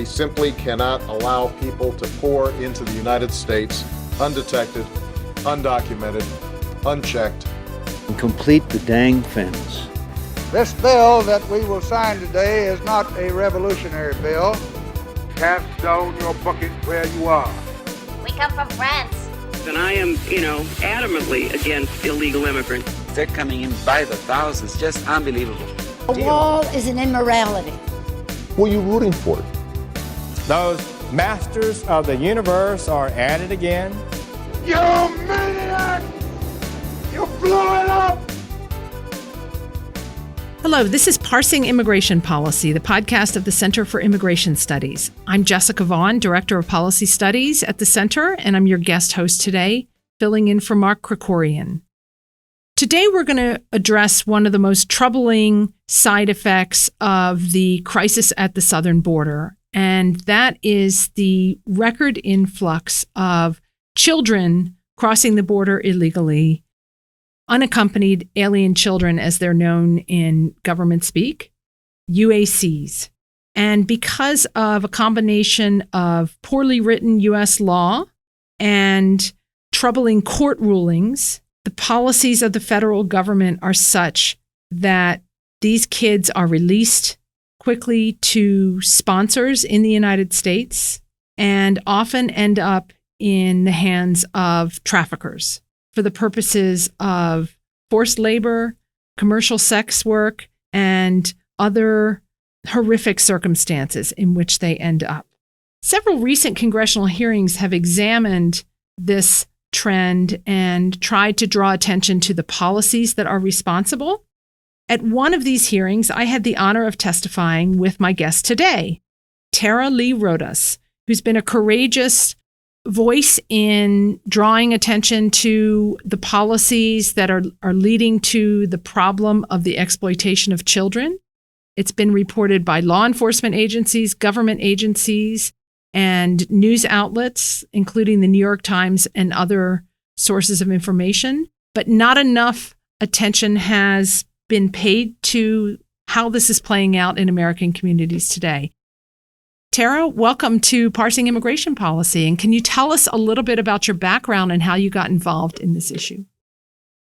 We simply cannot allow people to pour into the United States undetected, undocumented, unchecked. And complete the dang fence. This bill that we will sign today is not a revolutionary bill. Cast down your bucket where you are. We come from France. And I am, adamantly against illegal immigrants. They're coming in by the thousands, just unbelievable. A wall is an immorality. Who are you rooting for? Those masters of the universe are at it again. You maniac! You blew it up! Hello, this is Parsing Immigration Policy, the podcast of the Center for Immigration Studies. I'm Jessica Vaughan, Director of Policy Studies at the Center, and I'm your guest host today, filling in for Mark Krikorian. Today, we're going to address one of the most troubling side effects of the crisis at the southern border, and that is the record influx of children crossing the border illegally, unaccompanied alien children, as they're known in government speak, UACs. And because of a combination of poorly written U.S. law and troubling court rulings, the policies of the federal government are such that these kids are released quickly to sponsors in the United States and often end up in the hands of traffickers for the purposes of forced labor, commercial sex work, and other horrific circumstances in which they end up. Several recent congressional hearings have examined this trend and tried to draw attention to the policies that are responsible. At one of these hearings, I had the honor of testifying with my guest today, Tara Lee Rodas, who's been a courageous voice in drawing attention to the policies that are leading to the problem of the exploitation of children. It's been reported by law enforcement agencies, government agencies, and news outlets, including the New York Times and other sources of information. But not enough attention has been paid to how this is playing out in American communities today. Tara, welcome to Parsing Immigration Policy. And can you tell us a little bit about your background and how you got involved in this issue?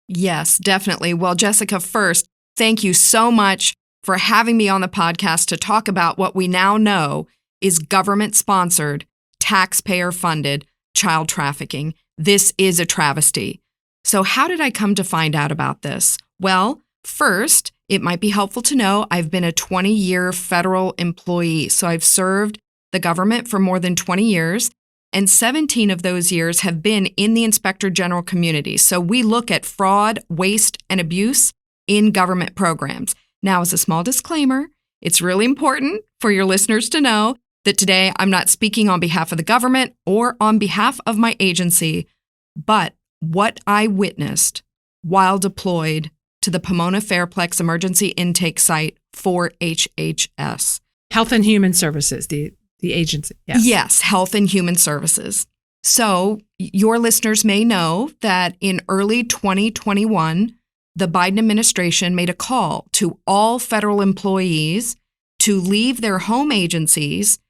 Yes, definitely. Well, Jessica, first, thank you so much for having me on the podcast to talk about what we now know is government-sponsored, taxpayer-funded child trafficking. This is a travesty. So how did I come to find out about this? Well, first, it might be helpful to know I've been a 20-year federal employee. So I've served the government for more than 20 years, and 17 of those years have been in the Inspector General community. So we look at fraud, waste, and abuse in government programs. Now, as a small disclaimer, it's really important for your listeners to know that today I'm not speaking on behalf of the government or on behalf of my agency, but what I witnessed while deployed to the Pomona Fairplex Emergency Intake Site for HHS. Health and Human Services, the agency. Yes, Health and Human Services. So your listeners may know that in early 2021, the Biden administration made a call to all federal employees to leave their home agencies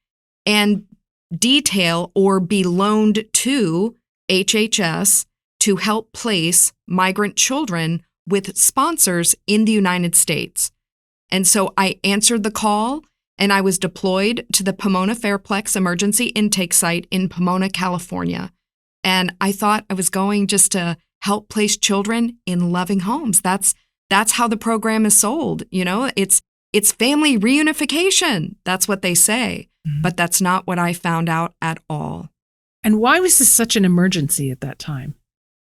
and detail or be loaned to HHS to help place migrant children with sponsors in the United States. And so I answered the call and I was deployed to the Pomona Fairplex Emergency Intake Site in Pomona, California. And I thought I was going just to help place children in loving homes. That's how the program is sold. It's family reunification. That's what they say. Mm-hmm. But that's not what I found out at all. And why was this such an emergency at that time?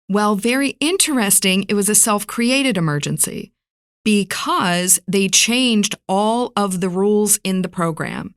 Well, very interesting. It was a self-created emergency because they changed all of the rules in the program.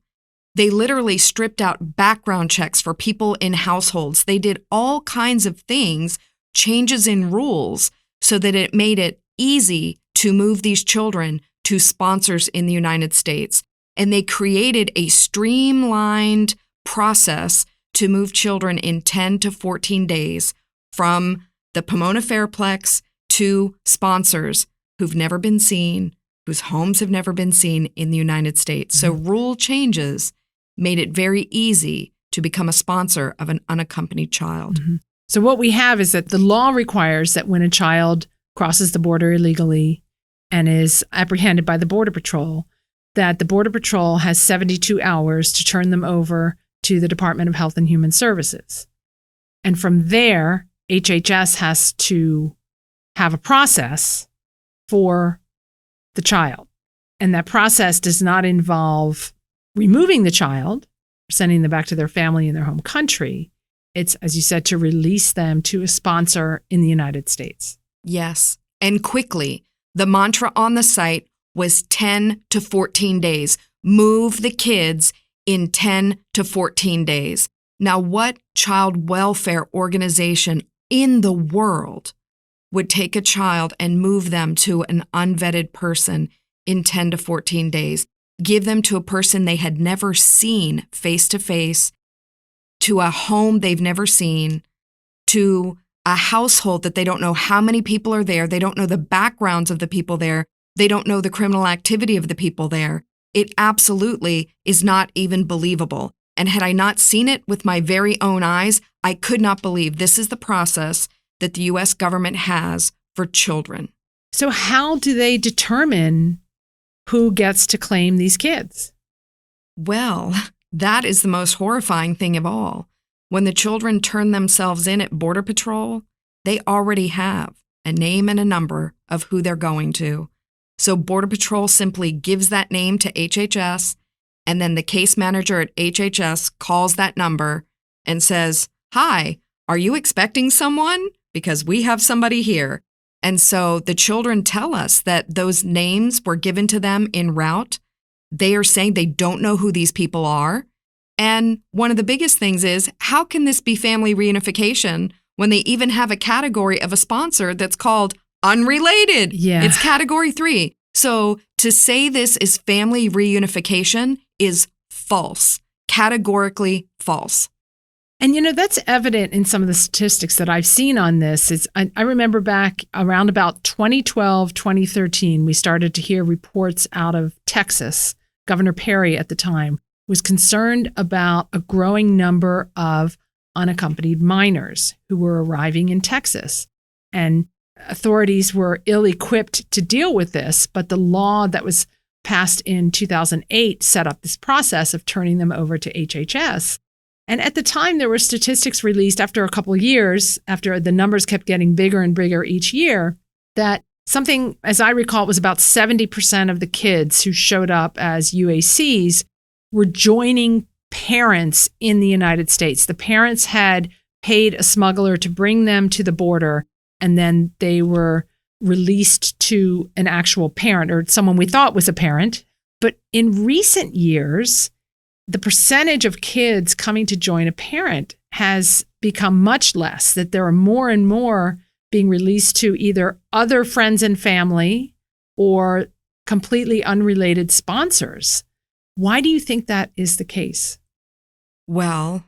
They literally stripped out background checks for people in households. They did all kinds of things, changes in rules, so that it made it easy to move these children to sponsors in the United States. And they created a streamlined process to move children in 10 to 14 days from the Pomona Fairplex to sponsors who've never been seen, whose homes have never been seen in the United States. So rule changes made it very easy to become a sponsor of an unaccompanied child. Mm-hmm. So what we have is that the law requires that when a child crosses the border illegally and is apprehended by the Border Patrol, that the Border Patrol has 72 hours to turn them over to the Department of Health and Human Services. And from there, HHS has to have a process for the child. And that process does not involve removing the child, or sending them back to their family in their home country. It's, as you said, to release them to a sponsor in the United States. Yes. And quickly, the mantra on the site was 10 to 14 days. Move the kids in 10 to 14 days. Now, what child welfare organization in the world would take a child and move them to an unvetted person in 10 to 14 days, give them to a person they had never seen face to face, to a home they've never seen, to a household that they don't know how many people are there. They don't know the backgrounds of the people there. They don't know the criminal activity of the people there. It absolutely is not even believable. And had I not seen it with my very own eyes, I could not believe this is the process that the U.S. government has for children. So how do they determine who gets to claim these kids? Well, that is the most horrifying thing of all. When the children turn themselves in at Border Patrol, they already have a name and a number of who they're going to. So Border Patrol simply gives that name to HHS, and then the case manager at HHS calls that number and says, "Hi, are you expecting someone? Because we have somebody here." And so the children tell us that those names were given to them en route. They are saying they don't know who these people are. And one of the biggest things is, how can this be family reunification when they even have a category of a sponsor that's called unrelated? Yeah. It's category 3. So to say this is family reunification is false, categorically false. And, that's evident in some of the statistics that I've seen on this. I remember back around about 2012, 2013, we started to hear reports out of Texas. Governor Perry at the time was concerned about a growing number of unaccompanied minors who were arriving in Texas. And authorities were ill-equipped to deal with this, but the law that was passed in 2008 set up this process of turning them over to HHS. And at the time, there were statistics released after a couple of years, after the numbers kept getting bigger and bigger each year, that something, as I recall, it was about 70% of the kids who showed up as UACs were joining parents in the United States. The parents had paid a smuggler to bring them to the border, and then they were released to an actual parent or someone we thought was a parent. But in recent years, the percentage of kids coming to join a parent has become much less, that there are more and more being released to either other friends and family or completely unrelated sponsors. Why do you think that is the case? Well,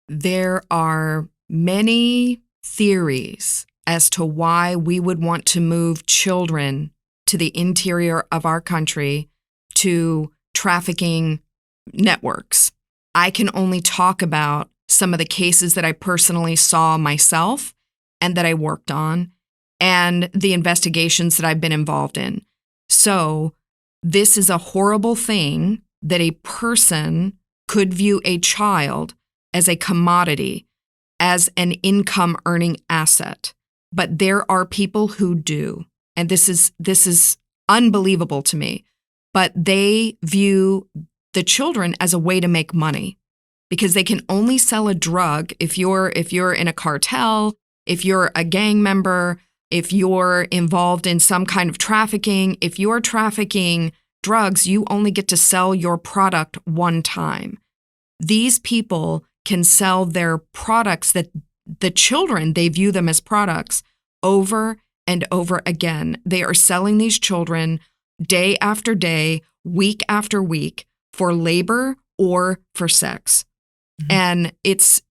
there are many theories as to why we would want to move children to the interior of our country to trafficking networks. I can only talk about some of the cases that I personally saw myself and that I worked on and the investigations that I've been involved in. So this is a horrible thing that a person could view a child as a commodity, as an income earning asset. But there are people who do. And this is unbelievable to me. But they view the children as a way to make money because they can only sell a drug if you're in a cartel, if you're a gang member, if you're involved in some kind of trafficking. If you're trafficking drugs, you only get to sell your product one time. These people can sell their products, that the children, they view them as products, over and over again. They are selling these children day after day, week after week, for labor or for sex. Mm-hmm. And it's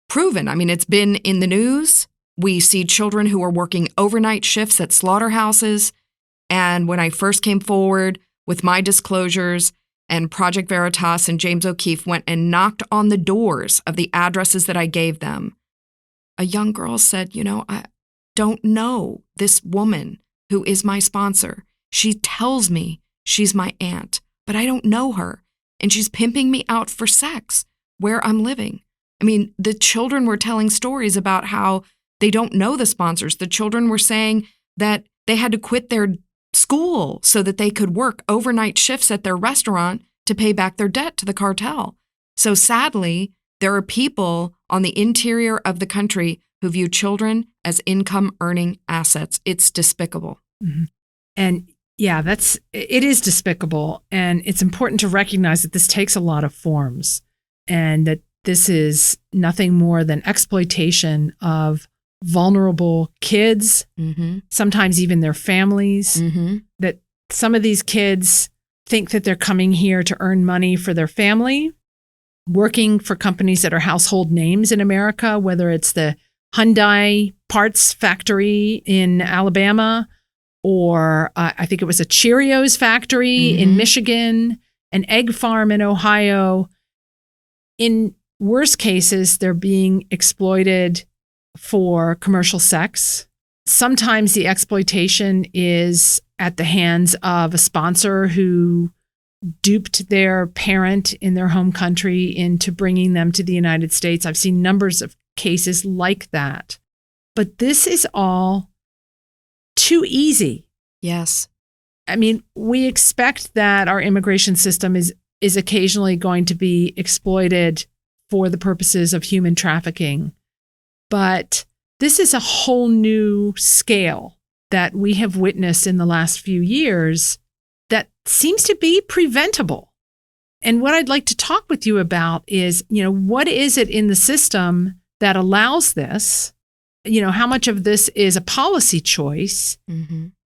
proven. I mean, it's been in the news. We see children who are working overnight shifts at slaughterhouses. And when I first came forward with my disclosures, and Project Veritas and James O'Keefe went and knocked on the doors of the addresses that I gave them, a young girl said, I don't know this woman who is my sponsor. She tells me she's my aunt, but I don't know her. And she's pimping me out for sex where I'm living. I mean, the children were telling stories about how they don't know the sponsors. The children were saying that they had to quit their school so that they could work overnight shifts at their restaurant to pay back their debt to the cartel. So sadly, there are people on the interior of the country who view children as income-earning assets. It's despicable. Mm-hmm. And yeah, it is despicable. And it's important to recognize that this takes a lot of forms and that this is nothing more than exploitation of vulnerable kids, sometimes even their families, that some of these kids think that they're coming here to earn money for their family, working for companies that are household names in America, whether it's the Hyundai parts factory in Alabama, or I think it was a Cheerios factory in Michigan, an egg farm in Ohio. In worst cases, they're being exploited for commercial sex. Sometimes the exploitation is at the hands of a sponsor who duped their parent in their home country into bringing them to the United States. I've seen numbers of cases like that. But this is all too easy. Yes. I mean, we expect that our immigration system is occasionally going to be exploited for the purposes of human trafficking. But this is a whole new scale that we have witnessed in the last few years that seems to be preventable. And what I'd like to talk with you about is, what is it in the system that allows this? How much of this is a policy choice?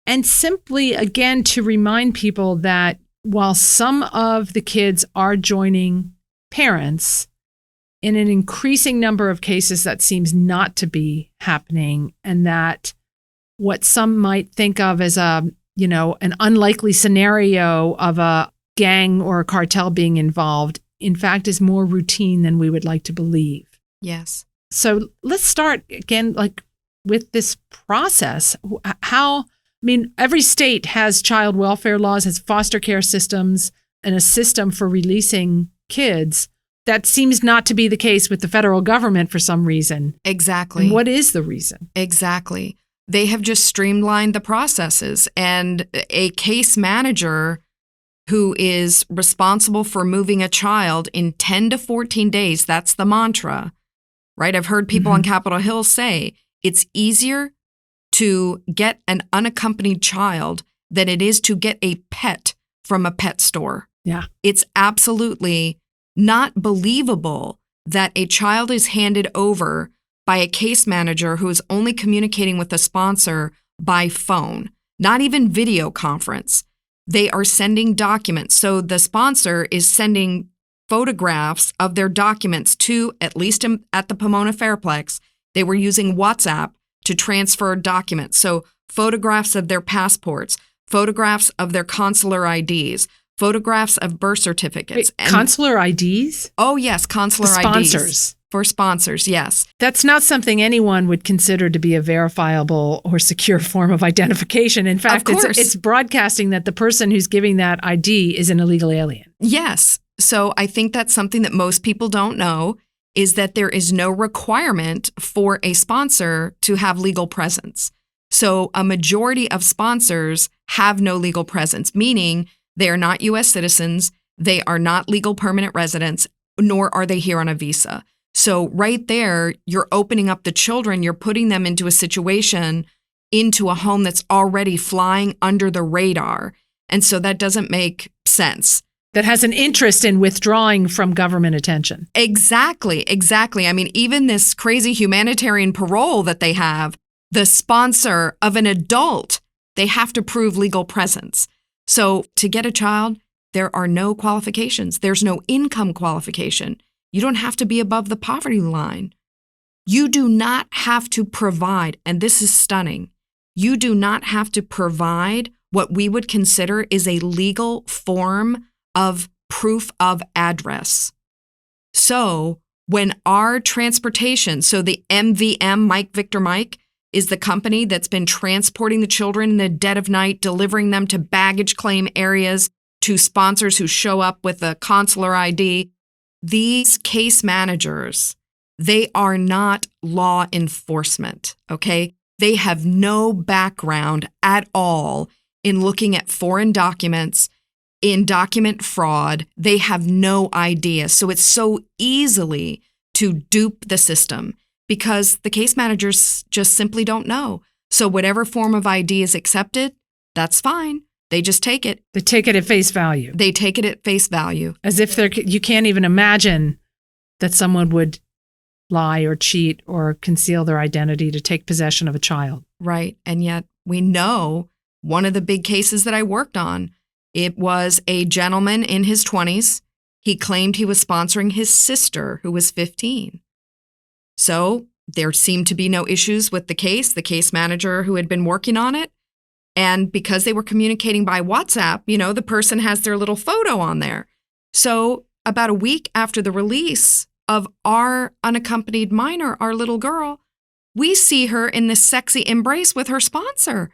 And simply, again, to remind people that while some of the kids are joining parents, in an increasing number of cases, that seems not to be happening, and that what some might think of as an unlikely scenario of a gang or a cartel being involved, in fact, is more routine than we would like to believe. Yes. So let's start again, with this process. Every state has child welfare laws, has foster care systems, and a system for releasing kids. That seems not to be the case with the federal government for some reason. Exactly. And what is the reason? Exactly. They have just streamlined the processes, and a case manager who is responsible for moving a child in 10 to 14 days, that's the mantra, right? I've heard people on Capitol Hill say it's easier to get an unaccompanied child than it is to get a pet from a pet store. Yeah. It's absolutely not believable that a child is handed over by a case manager who is only communicating with the sponsor by phone, not even video conference. They are sending documents. So the sponsor is sending photographs of their documents to, at least at the Pomona Fairplex, they were using WhatsApp to transfer documents. So photographs of their passports, photographs of their consular IDs, photographs of birth certificates. Wait, consular IDs? Oh, yes, consular IDs. Sponsors. For sponsors, yes. That's not something anyone would consider to be a verifiable or secure form of identification. In fact, it's broadcasting that the person who's giving that ID is an illegal alien. Yes. So I think that's something that most people don't know, is that there is no requirement for a sponsor to have legal presence. So a majority of sponsors have no legal presence, meaning they are not U.S. citizens, they are not legal permanent residents, nor are they here on a visa. So right there, you're opening up the children, you're putting them into a situation, into a home that's already flying under the radar. And so that doesn't make sense. That has an interest in withdrawing from government attention. Exactly. I mean, even this crazy humanitarian parole that they have, the sponsor of an adult, they have to prove legal presence. So to get a child, there are no qualifications. There's no income qualification. You don't have to be above the poverty line. You do not have to provide, and this is stunning, you do not have to provide what we would consider is a legal form of proof of address. So when our transportation, so the MVM, Mike Victor Mike, is the company that's been transporting the children in the dead of night, delivering them to baggage claim areas, to sponsors who show up with a consular ID. These case managers, they are not law enforcement, okay? They have no background at all in looking at foreign documents, in document fraud. They have no idea. So it's so easily to dupe the system because the case managers just simply don't know. So whatever form of ID is accepted, that's fine. They just take it. They take it at face value. They take it at face value. As if you can't even imagine that someone would lie or cheat or conceal their identity to take possession of a child. Right. And yet we know one of the big cases that I worked on, it was a gentleman in his 20s. He claimed he was sponsoring his sister, who was 15. So there seemed to be no issues with the case manager who had been working on it. And because they were communicating by WhatsApp, the person has their little photo on there. So about a week after the release of our unaccompanied minor, our little girl, we see her in this sexy embrace with her sponsor.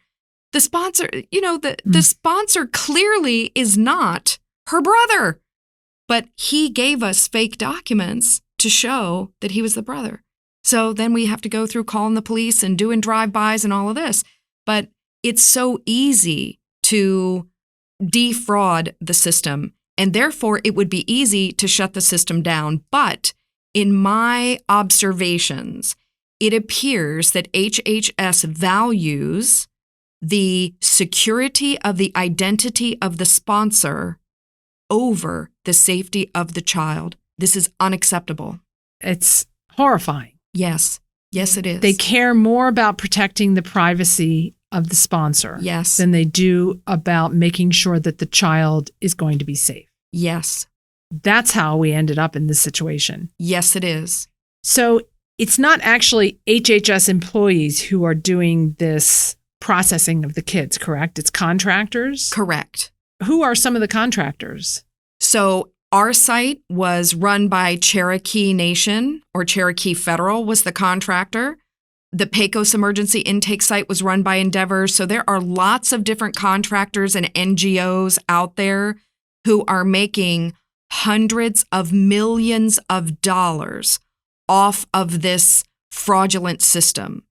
The sponsor, the sponsor clearly is not her brother, but he gave us fake documents to show that he was the brother. So then we have to go through calling the police and doing drive-bys and all of this. But it's so easy to defraud the system, and therefore it would be easy to shut the system down. But in my observations, it appears that HHS values the security of the identity of the sponsor over the safety of the child. This is unacceptable. It's horrifying. Yes. Yes, it is. They care more about protecting the privacy of the sponsor than they do about making sure that the child is going to be safe. Yes. That's how we ended up in this situation. Yes, it is. So it's not actually HHS employees who are doing this processing of the kids, correct? It's contractors? Correct. Who are some of the contractors? So our site was run by Cherokee Nation, or Cherokee Federal was the contractor. The Pecos Emergency Intake Site was run by Endeavor. So there are lots of different contractors and NGOs out there who are making hundreds of millions of dollars off of this fraudulent system.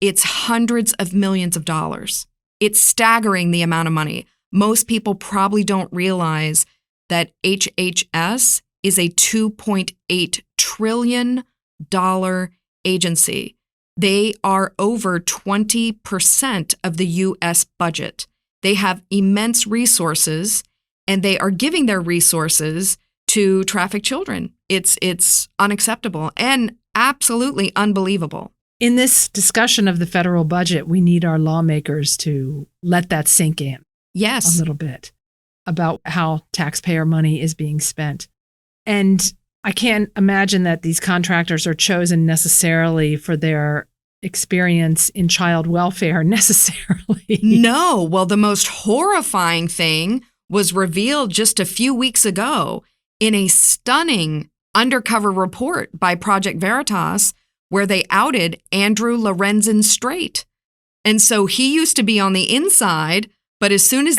It's hundreds of millions of dollars. It's staggering the amount of money. Most people probably don't realize that HHS is a $2.8 trillion agency. They are over 20% of the U.S. budget. They have immense resources, and they are giving their resources to traffic children. It's unacceptable and absolutely unbelievable. In this discussion of the federal budget, we need our lawmakers to let that sink in. Yes. A little bit about how taxpayer money is being spent. And I can't imagine that these contractors are chosen necessarily for their experience in child welfare necessarily. No. Well, the most horrifying thing was revealed just a few weeks ago in a stunning undercover report by Project Veritas, where they outed Andrew Lorenzen Strait. And so he used to be on the inside, but as soon as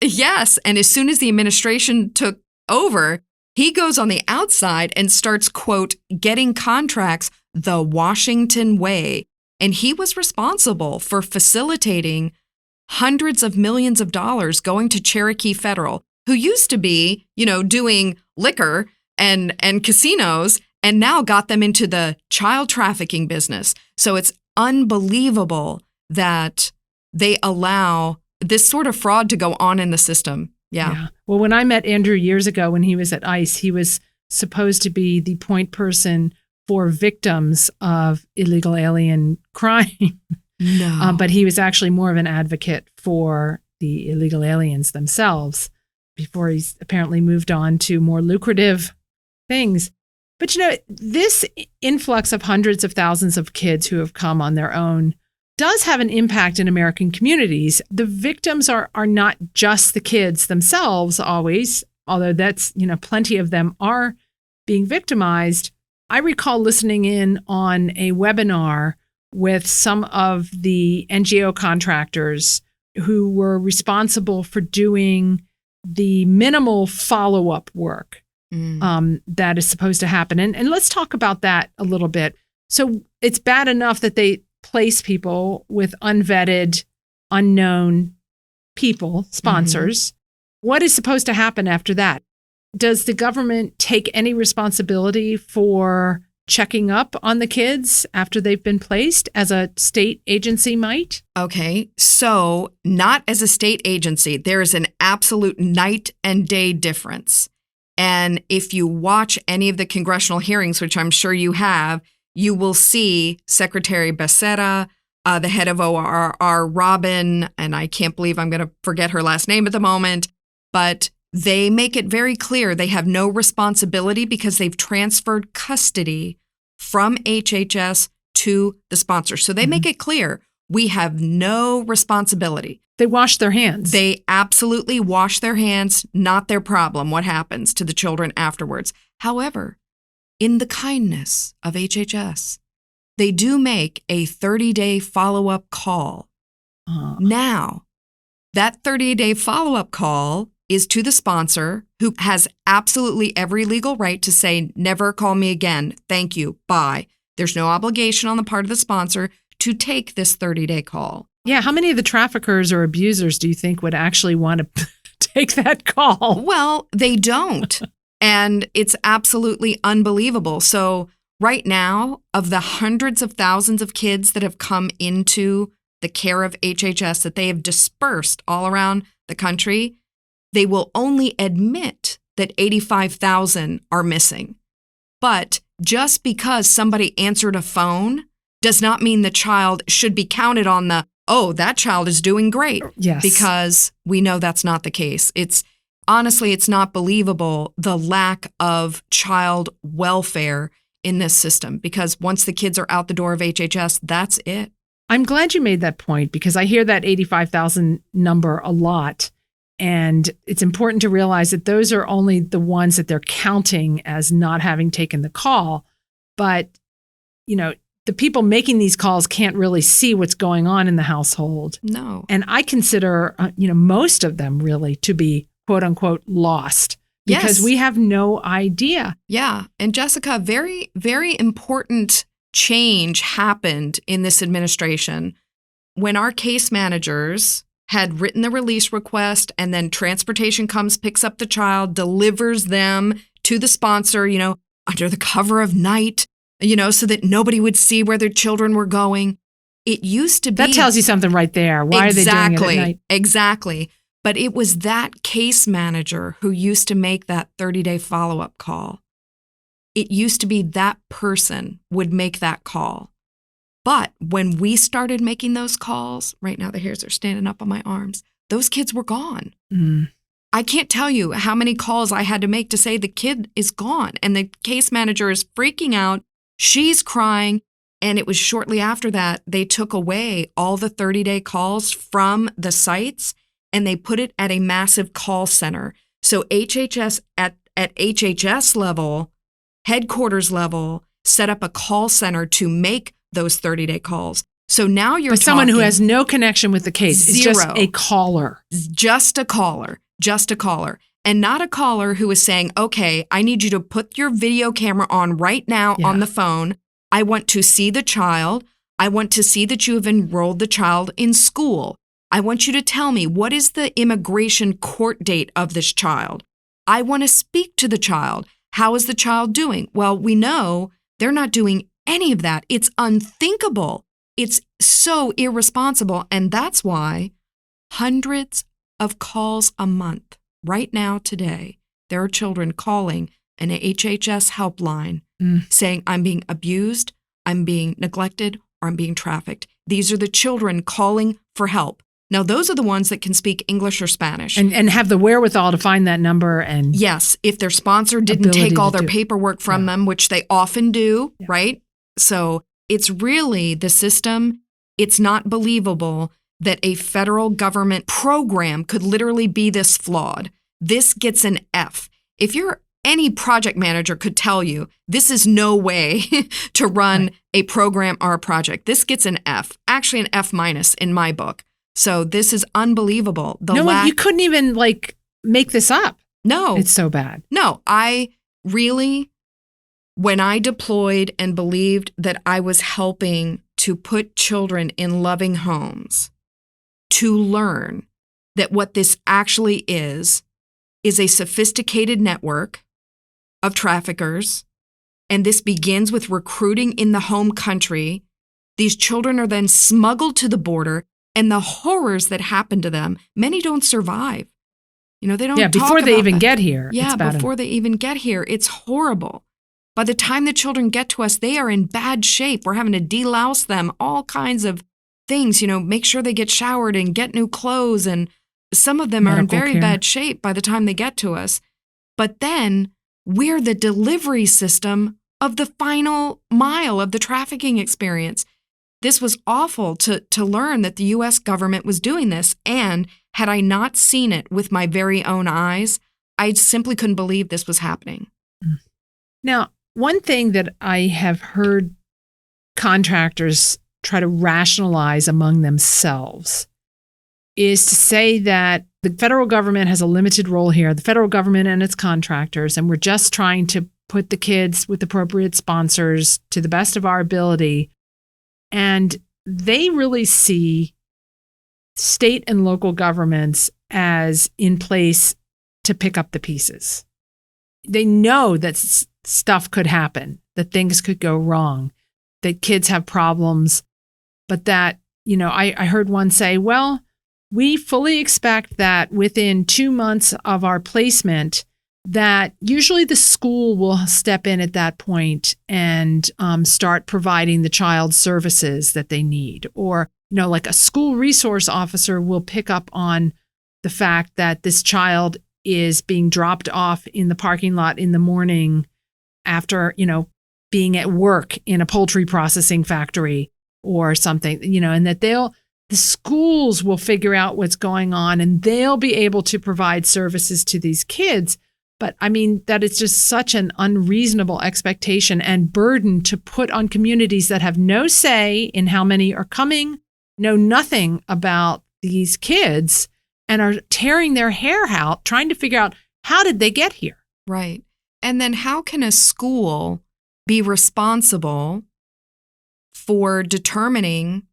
Yes, and as soon as the administration took over, he goes on the outside and starts, quote, getting contracts the Washington way. And he was responsible for facilitating hundreds of millions of dollars going to Cherokee Federal, who used to be, doing liquor and casinos, and now got them into the child trafficking business. So it's unbelievable that they allow this sort of fraud to go on in the system. Yeah. Well, when I met Andrew years ago when he was at ICE, he was supposed to be the point person for victims of illegal alien crime. No. But he was actually more of an advocate for the illegal aliens themselves before he's apparently moved on to more lucrative things. But, this influx of hundreds of thousands of kids who have come on their own does have an impact in American communities. The victims are not just the kids themselves always. although that's, plenty of them are being victimized. I recall listening in on a webinar with some of the NGO contractors who were responsible for doing the minimal follow-up work that is supposed to happen. And let's talk about that a little bit. So it's bad enough that they place people with unvetted, unknown people, sponsors. What is supposed to happen after that? Does the government take any responsibility for checking up on the kids after they've been placed as a state agency might? Okay, so not as a state agency. There is an absolute night and day difference. And if you watch any of the congressional hearings, which I'm sure you have, you will see Secretary Becerra, the head of ORR, Robin, and I can't believe I'm going to forget her last name at the moment, but they make it very clear they have no responsibility because they've transferred custody from HHS to the sponsor. So they make it clear we have no responsibility. They wash their hands. They absolutely wash their hands, not their problem what happens to the children afterwards. However, in the kindness of HHS, they do make a 30-day follow-up call. Now, that 30-day follow-up call is to the sponsor, who has absolutely every legal right to say, never call me again. Thank you. Bye. There's no obligation on the part of the sponsor to take this 30-day call. Yeah. How many of the traffickers or abusers do you think would actually want to take that call? Well, they don't. And it's absolutely unbelievable. So right now, of the hundreds of thousands of kids that have come into the care of HHS that they have dispersed all around the country, they will only admit that 85,000 are missing. But just because somebody answered a phone does not mean the child should be counted on that child is doing great. Yes. Because we know that's not the case. Honestly, it's not believable, the lack of child welfare in this system, because once the kids are out the door of HHS, that's it. I'm glad you made that point, because I hear that 85,000 number a lot. And it's important to realize that those are only the ones that they're counting as not having taken the call. But, the people making these calls can't really see what's going on in the household. No. And I consider, most of them really to be quote unquote lost, because we have no idea. Yeah. And Jessica, very, very important change happened in this administration when our case managers had written the release request, and then transportation comes, picks up the child, delivers them to the sponsor, under the cover of night, so that nobody would see where their children were going. It used to be. That tells you something right there. Why are they doing it at night? Exactly. But it was that case manager who used to make that 30-day follow-up call. It used to be that person would make that call. But when we started making those calls, right now the hairs are standing up on my arms, those kids were gone. I can't tell you how many calls I had to make to say the kid is gone. And the case manager is freaking out. She's crying. And it was shortly after that, they took away all the 30-day calls from the sites, and they put it at a massive call center. So HHS at HHS level, headquarters level, set up a call center to make those 30-day calls. So now you're talking someone who has no connection with the case. Zero. It's just a caller. Just a caller. And not a caller who is saying, okay, I need you to put your video camera on right now on the phone. I want to see the child. I want to see that you have enrolled the child in school. I want you to tell me, what is the immigration court date of this child? I want to speak to the child. How is the child doing? Well, we know they're not doing any of that. It's unthinkable. It's so irresponsible. And that's why hundreds of calls a month, right now, today, there are children calling an HHS helpline saying, I'm being abused, I'm being neglected, or I'm being trafficked. These are the children calling for help. Now, those are the ones that can speak English or Spanish. And have the wherewithal to find that number. And yes, if their sponsor didn't take all their paperwork from them, which they often do, right? So it's really the system. It's not believable that a federal government program could literally be this flawed. this gets an F. If you're any project manager could tell you this is no way to run a program or a project. This gets an F, actually an F- in my book. So this is unbelievable. You couldn't even make this up. No. It's so bad. No, when I deployed and believed that I was helping to put children in loving homes, to learn that what this actually is a sophisticated network of traffickers, and this begins with recruiting in the home country. These children are then smuggled to the border, and the horrors that happen to them, many don't survive. They don't talk before they about even that. get here. Yeah, before they even get here. It's horrible. By the time the children get to us, they are in bad shape. We're having to delouse them, all kinds of things, make sure they get showered and get new clothes. And some of them are in very bad shape by the time they get to us. But then we're the delivery system of the final mile of the trafficking experience. This was awful to learn that the U.S. government was doing this. And had I not seen it with my very own eyes, I simply couldn't believe this was happening. Now, one thing that I have heard contractors try to rationalize among themselves is to say that the federal government has a limited role here, the federal government and its contractors, and we're just trying to put the kids with appropriate sponsors to the best of our ability. And they really see state and local governments as in place to pick up the pieces. They know that stuff could happen, that things could go wrong, that kids have problems, but that, I heard one say, well, we fully expect that within 2 months of our placement, that usually the school will step in at that point and start providing the child services that they need. Or, like a school resource officer will pick up on the fact that this child is being dropped off in the parking lot in the morning after, being at work in a poultry processing factory or something, and that the schools will figure out what's going on and they'll be able to provide services to these kids. But that is just such an unreasonable expectation and burden to put on communities that have no say in how many are coming, know nothing about these kids, and are tearing their hair out trying to figure out how did they get here? Right. And then how can a school be responsible for determining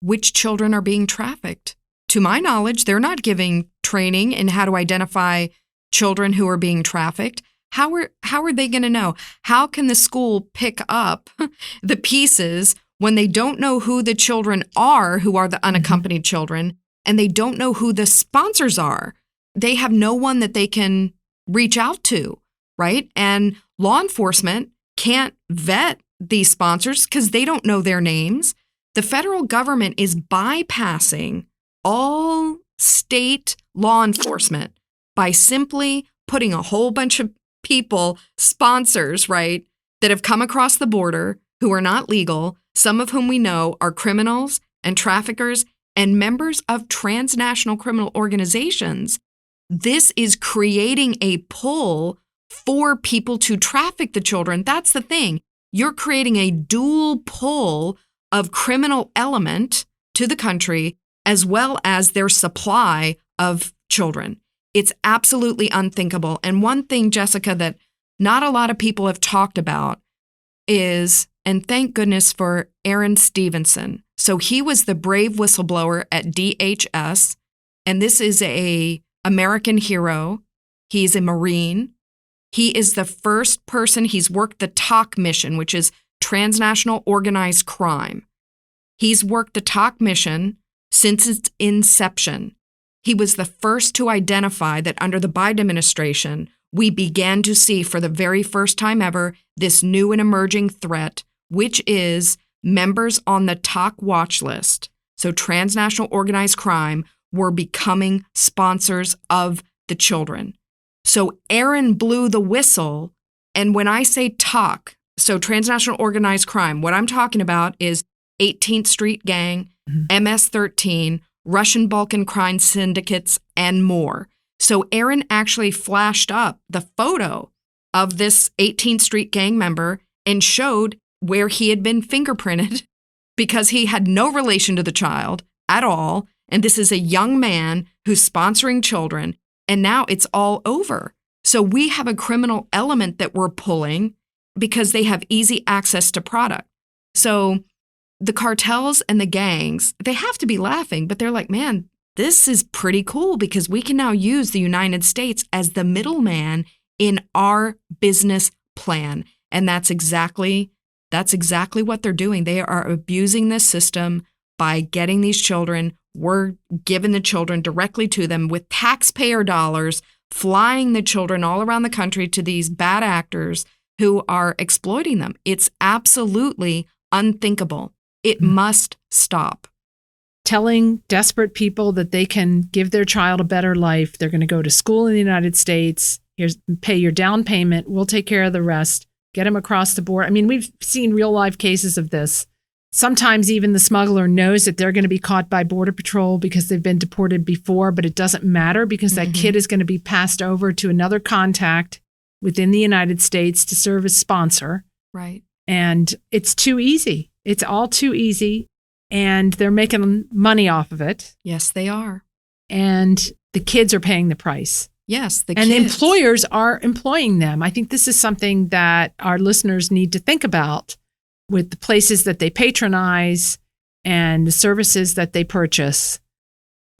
which children are being trafficked? To my knowledge, they're not giving training in how to identify children who are being trafficked. How are they going to know? How can the school pick up the pieces when they don't know who the children are, who are the unaccompanied children, and they don't know who the sponsors are? They have no one that they can reach out to, right? And law enforcement can't vet these sponsors because they don't know their names. The federal government is bypassing all state law enforcement by simply putting a whole bunch of people, sponsors, right, that have come across the border who are not legal, some of whom we know are criminals and traffickers and members of transnational criminal organizations. This is creating a pull for people to traffic the children. That's the thing. You're creating a dual pull of criminal element to the country as well as their supply of children. It's absolutely unthinkable. And one thing, Jessica, that not a lot of people have talked about is, and thank goodness for Aaron Stevenson. So he was the brave whistleblower at DHS, and this is a American hero. He's a Marine. He is the first person, he's worked the TOC mission, which is Transnational Organized Crime. He's worked the TOC mission since its inception. He was the first to identify that under the Biden administration, we began to see for the very first time ever this new and emerging threat, which is members on the TOC watch list, so transnational organized crime, were becoming sponsors of the children. So Aaron blew the whistle, and when I say TOC, so transnational organized crime, what I'm talking about is 18th Street Gang, MS-13, Russian Balkan crime syndicates, and more. So Aaron actually flashed up the photo of this 18th Street gang member and showed where he had been fingerprinted because he had no relation to the child at all. And this is a young man who's sponsoring children. And now it's all over. So we have a criminal element that we're pulling because they have easy access to product. So the cartels and the gangs, they have to be laughing, but they're like, man, this is pretty cool because we can now use the United States as the middleman in our business plan. And that's exactly what they're doing. They are abusing this system by getting these children. We're giving the children directly to them with taxpayer dollars, flying the children all around the country to these bad actors who are exploiting them. It's absolutely unthinkable. It must stop. Telling desperate people that they can give their child a better life. They're going to go to school in the United States. Here's pay your down payment. We'll take care of the rest. Get them across the board. I mean, we've seen real life cases of this. Sometimes even the smuggler knows that they're going to be caught by Border Patrol because they've been deported before, but it doesn't matter because that kid is going to be passed over to another contact within the United States to serve as sponsor. Right. And it's too easy. It's all too easy. And they're making money off of it. Yes, they are. And the kids are paying the price. Yes, the and kids. employers are employing them. I think this is something that our listeners need to think about with the places that they patronize and the services that they purchase,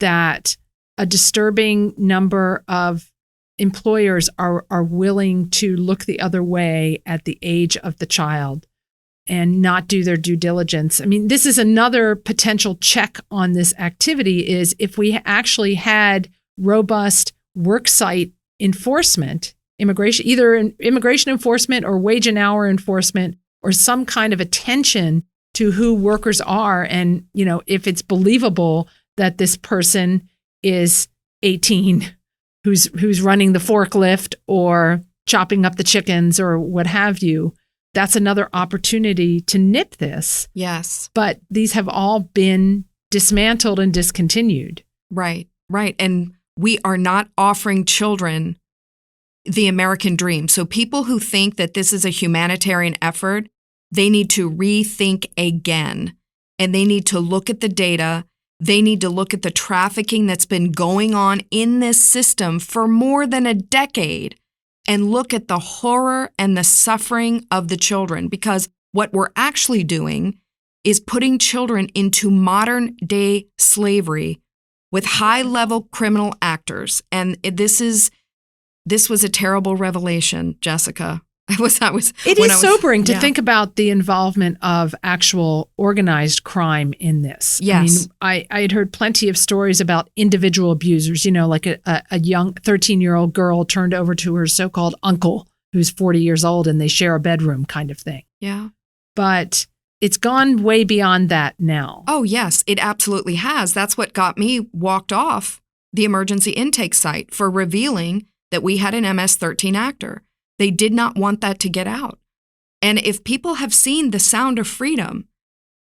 that a disturbing number of employers are willing to look the other way at the age of the child and not do their due diligence. I mean, this is another potential check on this activity is if we actually had robust worksite enforcement, either immigration enforcement or wage and hour enforcement, or some kind of attention to who workers are. And, you know, if it's believable that this person is 18, who's running the forklift or chopping up the chickens or what have you, that's another opportunity to nip this. Yes. But these have all been dismantled and discontinued. Right, right. And we are not offering children the American dream. So people who think that this is a humanitarian effort, they need to rethink again. And they need to look at the data. They need to look at the trafficking that's been going on in this system for more than a decade and look at the horror and the suffering of the children. Because what we're actually doing is putting children into modern day slavery with high-level criminal actors. And this was a terrible revelation, Jessica. It is sobering to think about the involvement of actual organized crime in this. Yes. I mean, I had heard plenty of stories about individual abusers, you know, like a young 13-year-old girl turned over to her so-called uncle who's 40 years old and they share a bedroom kind of thing. Yeah. But it's gone way beyond that now. Oh, yes, it absolutely has. That's what got me walked off the emergency intake site for revealing that we had an MS-13 actor. They did not want that to get out. And if people have seen The Sound of Freedom,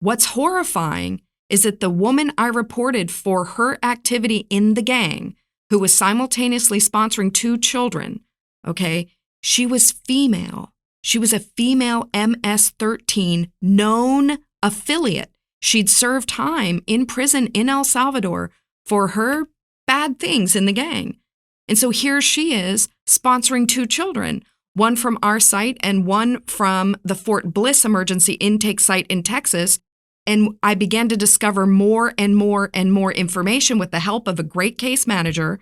what's horrifying is that the woman I reported for her activity in the gang, who was simultaneously sponsoring 2 children, okay, she was female. She was a female MS-13 known affiliate. She'd served time in prison in El Salvador for her bad things in the gang. And so here she is sponsoring 2 children, one from our site and one from the Fort Bliss emergency intake site in Texas. And I began to discover more and more and more information with the help of a great case manager.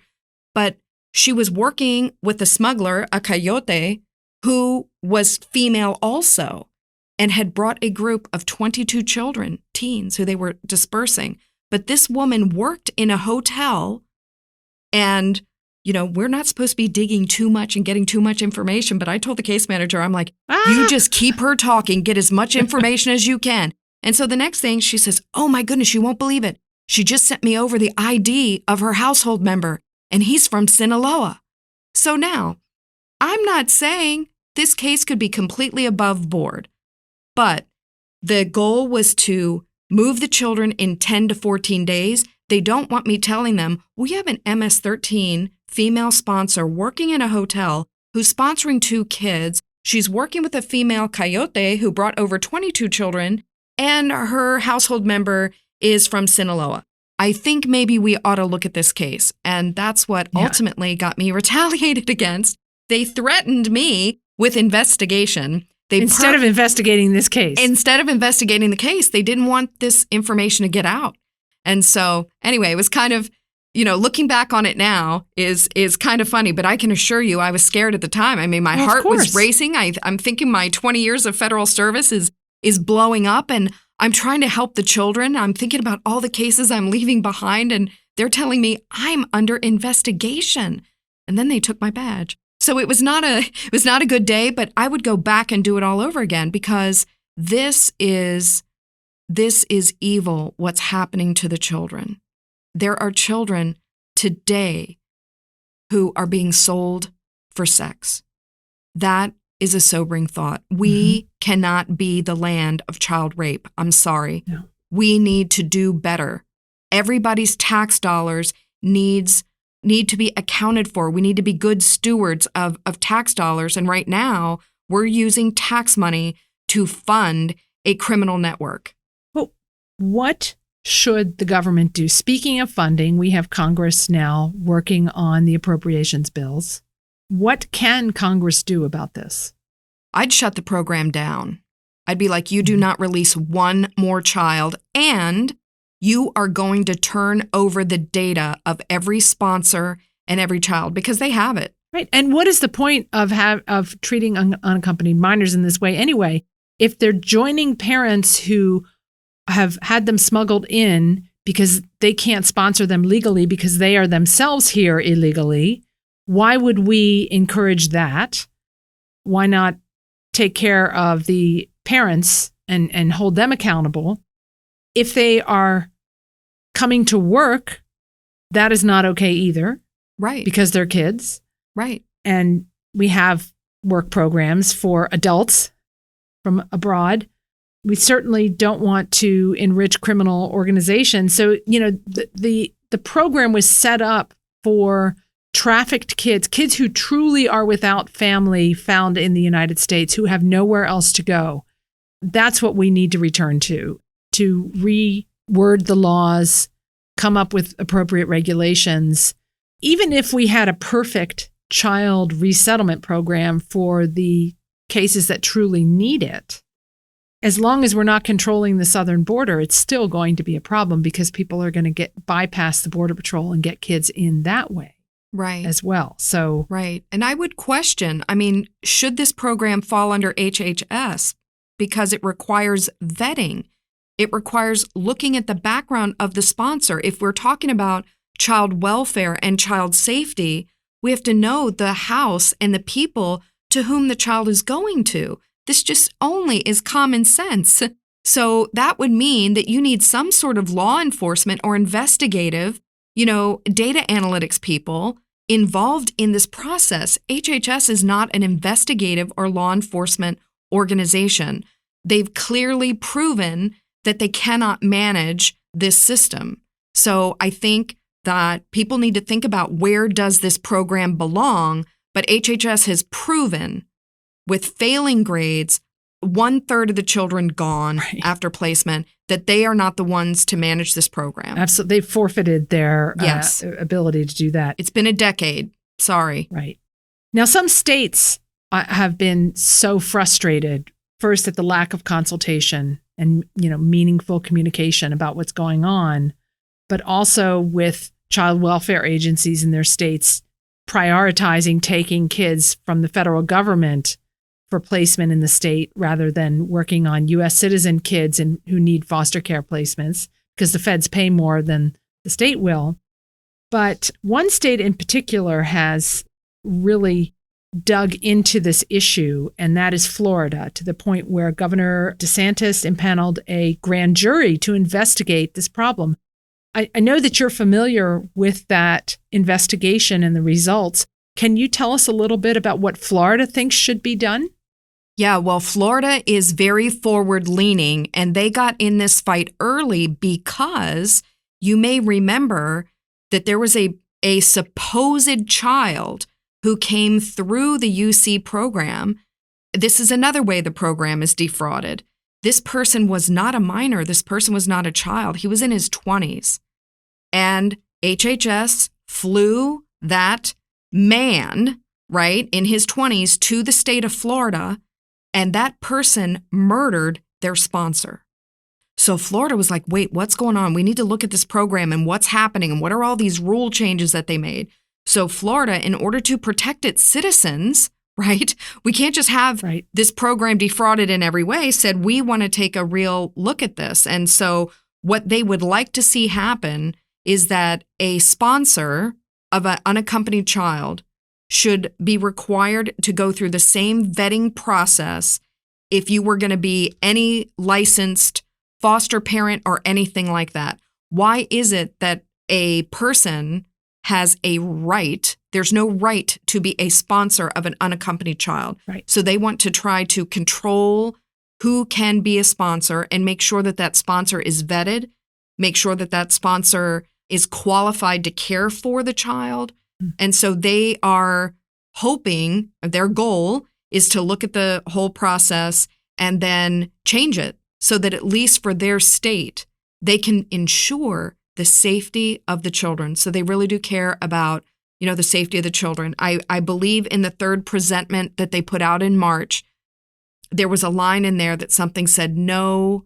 But she was working with a smuggler, a coyote, who was female also and had brought a group of 22 children, teens, who they were dispersing. But this woman worked in a hotel and, you know, we're not supposed to be digging too much and getting too much information. But I told the case manager, I'm like, you just keep her talking, get as much information as you can. And so the next thing she says, oh my goodness, you won't believe it. She just sent me over the ID of her household member and he's from Sinaloa. So now, I'm not saying this case could be completely above board, but the goal was to move the children in 10 to 14 days. They don't want me telling them, we have an MS-13 female sponsor working in a hotel who's sponsoring 2 kids. She's working with a female coyote who brought over 22 children, and her household member is from Sinaloa. I think maybe we ought to look at this case. And that's what ultimately got me retaliated against. They threatened me with investigation. Instead of investigating this case. Instead of investigating the case, they didn't want this information to get out. And so anyway, it was kind of, looking back on it now is kind of funny, but I can assure you I was scared at the time. I mean, my heart was racing. I'm thinking my 20 years of federal service is blowing up, and I'm trying to help the children. I'm thinking about all the cases I'm leaving behind, and they're telling me I'm under investigation. And then they took my badge. So it was not a good day, but I would go back and do it all over again, because this is evil, what's happening to the children. There are children today who are being sold for sex. That is a sobering thought. We cannot be the land of child rape. I'm sorry. No. We need to do better. Everybody's tax dollars need to be accounted for. We need to be good stewards of tax dollars. And right now, we're using tax money to fund a criminal network. Well, what should the government do? Speaking of funding, we have Congress now working on the appropriations bills. What can Congress do about this? I'd shut the program down. I'd be like, you do not release one more child, and you are going to turn over the data of every sponsor and every child, because they have it. Right. And what is the point of treating unaccompanied minors in this way anyway? If they're joining parents who have had them smuggled in because they can't sponsor them legally because they are themselves here illegally, why would we encourage that? Why not take care of the parents and hold them accountable? If they are coming to work, that is not okay either. Right. Because they're kids. Right. And we have work programs for adults from abroad. We certainly don't want to enrich criminal organizations. So, the program was set up for trafficked kids who truly are without family found in the United States, who have nowhere else to go. That's what we need to return to reword the laws, come up with appropriate regulations. Even if we had a perfect child resettlement program for the cases that truly need it, as long as we're not controlling the southern border, it's still going to be a problem, because people are going to bypass the Border Patrol and get kids in that way. Right. As well. So. Right. And I would question, should this program fall under HHS? Because it requires vetting. It requires looking at the background of the sponsor. If we're talking about child welfare and child safety, we have to know the house and the people to whom the child is going to. This just only is common sense. So that would mean that you need some sort of law enforcement or investigative, data analytics people involved in this process. HHS is not an investigative or law enforcement organization. They've clearly proven that they cannot manage this system. So I think that people need to think about, where does this program belong? But HHS has proven, with failing grades, 1/3 of the children gone after placement, that they are not the ones to manage this program. Absolutely. They forfeited their ability to do that. It's been a decade. Sorry. Right. Now, some states have been so frustrated, first at the lack of consultation and, meaningful communication about what's going on, but also with child welfare agencies in their states prioritizing taking kids from the federal government for placement in the state rather than working on U.S. citizen kids who need foster care placements, because the feds pay more than the state will. But one state in particular has really dug into this issue, and that is Florida, to the point where Governor DeSantis impaneled a grand jury to investigate this problem. I know that you're familiar with that investigation and the results. Can you tell us a little bit about what Florida thinks should be done? Yeah, well, Florida is very forward-leaning, and they got in this fight early because you may remember that there was a a supposed child who came through the UC program. This is another way the program is defrauded. This person was not a minor. This person was not a child. He was in his 20s. And HHS flew that man, right, in his 20s to the state of Florida, and that person murdered their sponsor. So Florida was like, wait, what's going on? We need to look at this program and what's happening and what are all these rule changes that they made. So Florida, in order to protect its citizens, right, we can't just have this program defrauded in every way, said we want to take a real look at this. And so what they would like to see happen is that a sponsor of an unaccompanied child should be required to go through the same vetting process if you were going to be any licensed foster parent or anything like that. Why is it that a person has a right? There's no right to be a sponsor of an unaccompanied child. Right. So they want to try to control who can be a sponsor and make sure that that sponsor is vetted, make sure that that sponsor is qualified to care for the child. And so they are hoping, their goal is to look at the whole process and then change it so that at least for their state, they can ensure the safety of the children. So they really do care about, the safety of the children. I believe in the third presentment that they put out in March, there was a line in there that something said no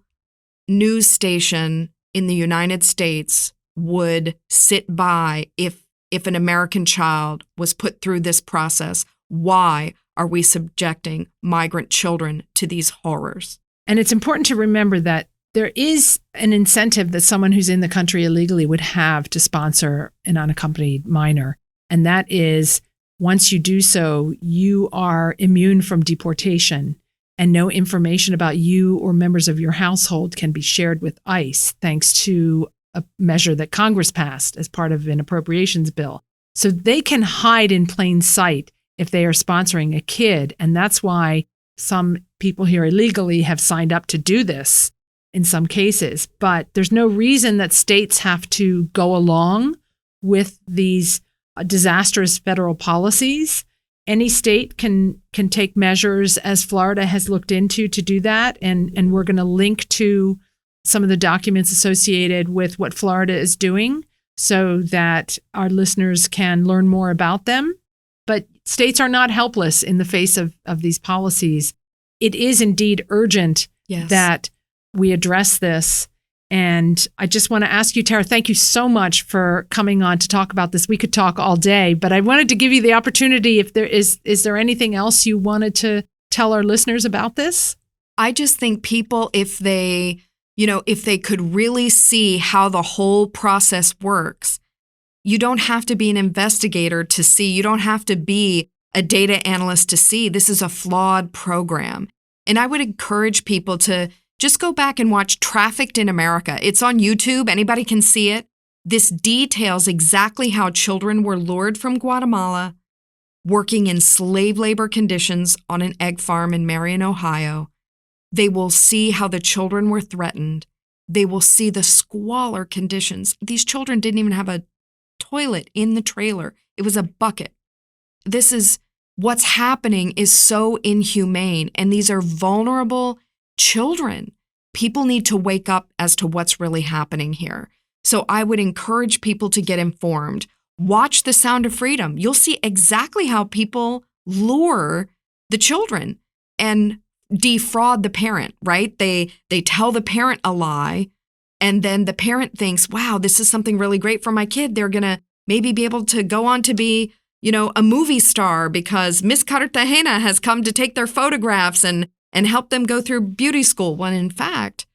news station in the United States would sit by if an American child was put through this process. Why are we subjecting migrant children to these horrors? And it's important to remember that there is an incentive that someone who's in the country illegally would have to sponsor an unaccompanied minor. And that is, once you do so, you are immune from deportation, and no information about you or members of your household can be shared with ICE, thanks to a measure that Congress passed as part of an appropriations bill. So they can hide in plain sight if they are sponsoring a kid. And that's why some people here illegally have signed up to do this in some cases. But there's no reason that states have to go along with these disastrous federal policies. Any state can take measures, as Florida has looked into, to do that. And we're going to link to some of the documents associated with what Florida is doing so that our listeners can learn more about them. But states are not helpless in the face of these policies. It is indeed urgent that we address this. And I just want to ask you, Tara, thank you so much for coming on to talk about this. We could talk all day, but I wanted to give you the opportunity. If there is there anything else you wanted to tell our listeners about this? I just think people, if they could really see how the whole process works, you don't have to be an investigator to see. You don't have to be a data analyst to see this is a flawed program. And I would encourage people to just go back and watch Trafficked in America. It's on YouTube. Anybody can see it. This details exactly how children were lured from Guatemala, working in slave labor conditions on an egg farm in Marion, Ohio. They will see how the children were threatened. They will see the squalor conditions. These children didn't even have a toilet in the trailer. It was a bucket. What's happening is so inhumane, and these are vulnerable children. People need to wake up as to what's really happening here. So I would encourage people to get informed. Watch The Sound of Freedom. You'll see exactly how people lure the children and defraud the parent, right? They tell the parent a lie, and then the parent thinks, wow, this is something really great for my kid. They're going to maybe be able to go on to be, a movie star because Miss Cartagena has come to take their photographs and help them go through beauty school, when in fact,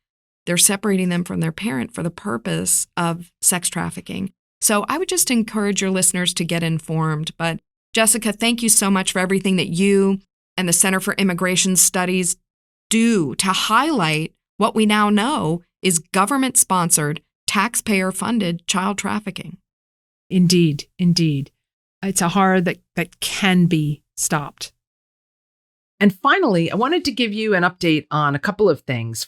they're separating them from their parent for the purpose of sex trafficking. So I would just encourage your listeners to get informed. But Jessica, thank you so much for everything that you and the Center for Immigration Studies do to highlight what we now know is government-sponsored, taxpayer-funded child trafficking. Indeed. It's a horror that can be stopped. And finally, I wanted to give you an update on a couple of things.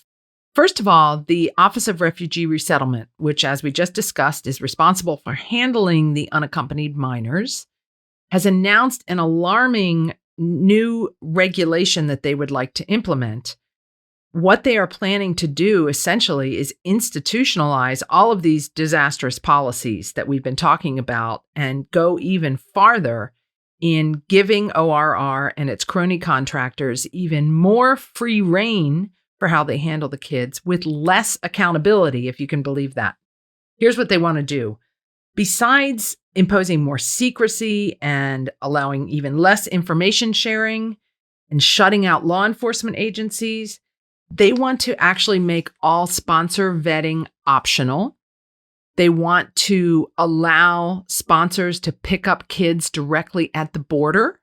First of all, the Office of Refugee Resettlement, which, as we just discussed, is responsible for handling the unaccompanied minors, has announced an alarming new regulation that they would like to implement. What they are planning to do, essentially, is institutionalize all of these disastrous policies that we've been talking about and go even farther in giving ORR and its crony contractors even more free rein for how they handle the kids with less accountability, if you can believe that. Here's what they want to do. Besides imposing more secrecy and allowing even less information sharing and shutting out law enforcement agencies, they want to actually make all sponsor vetting optional. They want to allow sponsors to pick up kids directly at the border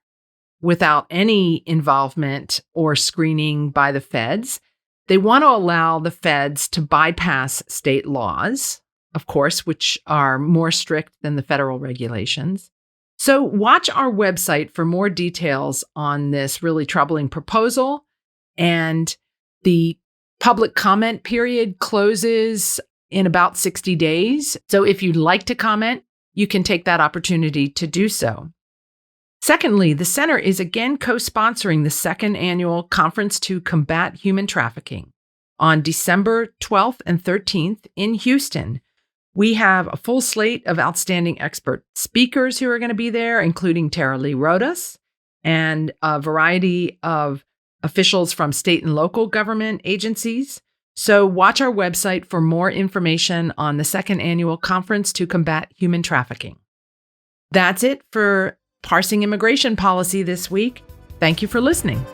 without any involvement or screening by the feds. They want to allow the feds to bypass state laws, of course, which are more strict than the federal regulations. So watch our website for more details on this really troubling proposal. And the public comment period closes in about 60 days. So if you'd like to comment, you can take that opportunity to do so. Secondly, the Center is again co-sponsoring the second annual Conference to Combat Human Trafficking on December 12th and 13th in Houston. We have a full slate of outstanding expert speakers who are going to be there, including Tara Lee Rodas and a variety of officials from state and local government agencies. So watch our website for more information on the second annual Conference to Combat Human Trafficking. That's it for Parsing Immigration Policy this week. Thank you for listening.